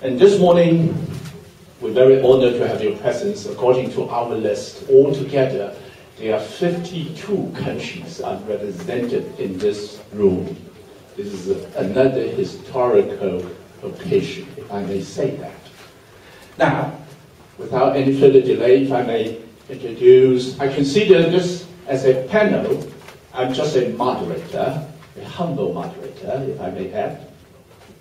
And this morning, we're very honored to have your presence. According to our list, altogether, there are 52 countries are represented in this room. This is another historical occasion, if I may say that. Now, without any further delay, if I may introduce, I consider this as a panel. I'm just a moderator, a humble moderator, if I may add.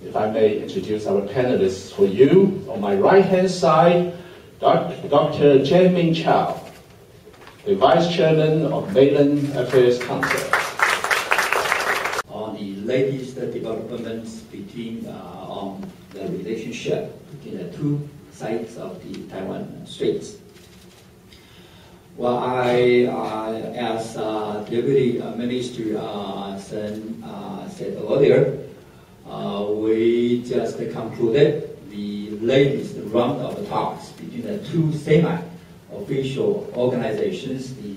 If I may introduce our panelists for you. On my right-hand side, Dr. Jianming Chao, the Vice Chairman of Mainland Affairs Council. On the latest developments between on the relationship between the two sides of the Taiwan Straits. Well, as Deputy Minister Sun said earlier, we just concluded the latest round of talks between the two semi-official organizations, the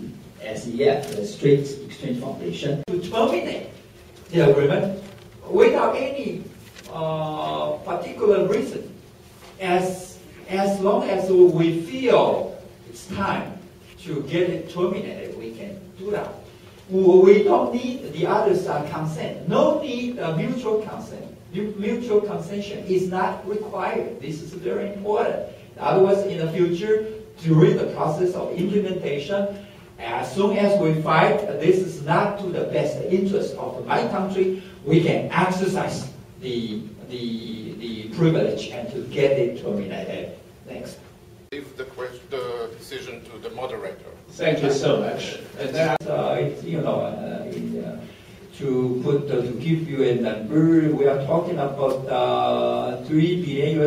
SEF, the Straits Exchange Foundation, to terminate the agreement without any particular reason. As long as we feel it's time to get it terminated, we can do that. We don't need the others' consent. No need mutual consent. Mutual consent is not required. This is very important. Otherwise, in the future, during the process of implementation, as soon as we find this is not to the best interest of my country, we can exercise the privilege and to get it terminated. Thanks. Leave the decision to the moderator. Thank you so much. And to give you a number, we are talking about $3 billion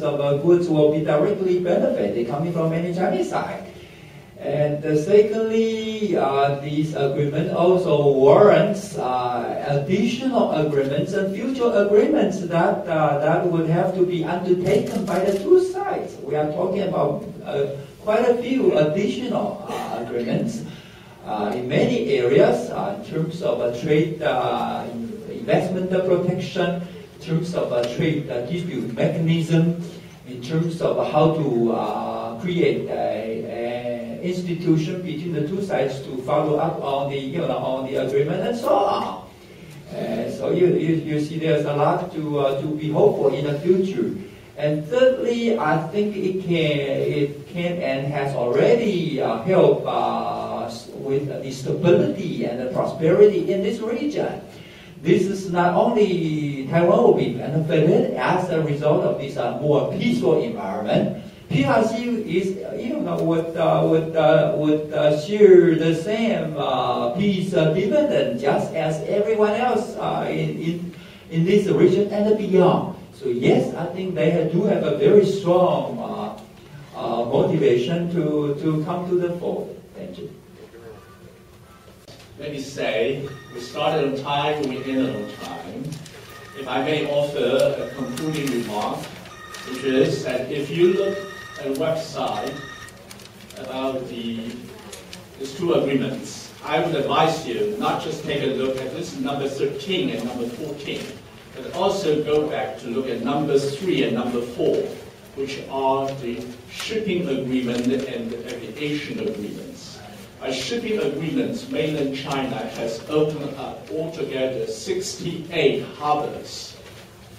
of goods will be directly benefited coming from any Chinese side. And secondly, this agreement also warrants additional agreements and future agreements that would have to be undertaken by the two sides. We are talking about quite a few additional agreements in many areas in terms of trade investment protection, in terms of trade dispute mechanism, in terms of how to create an institution between the two sides to follow up on the on the agreement and so on. So you see, there's a lot to be hopeful in the future. And thirdly, I think it can and has already helped with the stability and the prosperity in this region. This is not only Taiwan will be benefited as a result of this more peaceful environment. PRC is, would share the same peace dividend just as everyone else in this region and beyond. So yes, I think they do have a very strong motivation to come to the fore. Thank you. Let me say, we started on time, we ended on time. If I may offer a concluding remark, which is that if you look at a website about these two agreements, I would advise you not just take a look at this number 13 and number 14, but also go back to look at numbers 3 and number 4, which are the shipping agreement and the aviation agreements. By shipping agreements, mainland China has opened up altogether 68 harbors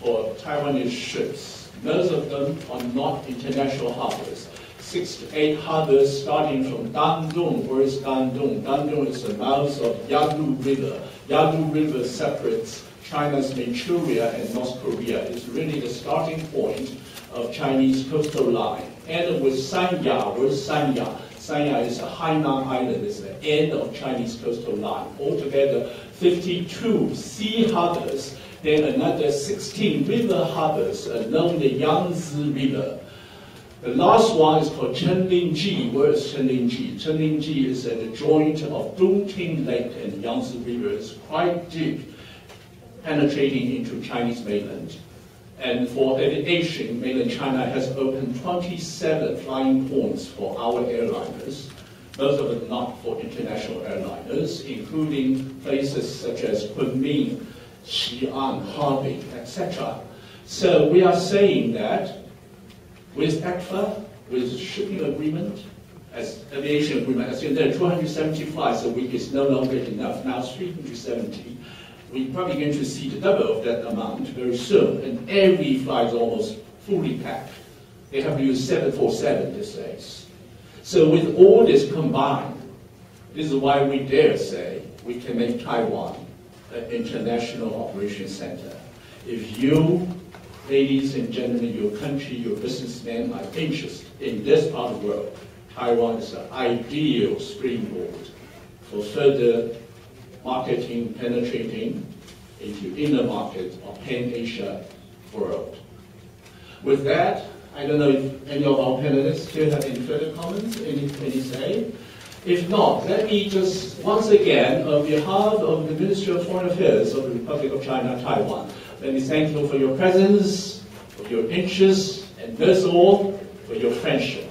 for Taiwanese ships. Most of them are not international harbors. 68 harbors starting from Dandong. Where is Dandong? Dandong is the mouth of Yalu River. Yalu River separates China's Manchuria and North Korea. It's really the starting point of Chinese coastal line. And with Sanya, where's Sanya? Sanya is a Hainan island, it's the end of Chinese coastal line. Altogether, 52 sea harbors, then another 16 river harbors along the Yangtze River. The last one is called Chenlingji. Where is Chenlingji? Chenlingji is at the joint of Dongting Lake and Yangtze River. It's quite deep, penetrating into Chinese mainland. And for aviation, mainland China has opened 27 flying points for our airliners, most of them not for international airliners, including places such as Kunming, Xi'an, Harbin, etc. So we are saying that with Ecfa, with shipping agreement, as aviation agreement, as in there are 270 flights a week is no longer enough. Now 370. We're probably going to see the double of that amount very soon, and every flight is almost fully packed. They have to use 747 these days. So with all this combined, this is why we dare say we can make Taiwan an international operations center. If you, ladies and gentlemen, your country, your businessmen are interested in this part of the world, Taiwan is an ideal springboard for further marketing, penetrating into inner market of Pan-Asia world. With that, I don't know if any of our panelists here have any further comments, any say. If not, let me just once again, on behalf of the Ministry of Foreign Affairs of the Republic of China, Taiwan, let me thank you for your presence, for your interest, and most of all, for your friendship.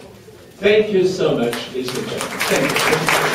Thank you so much, ladies and gentlemen. Thank you.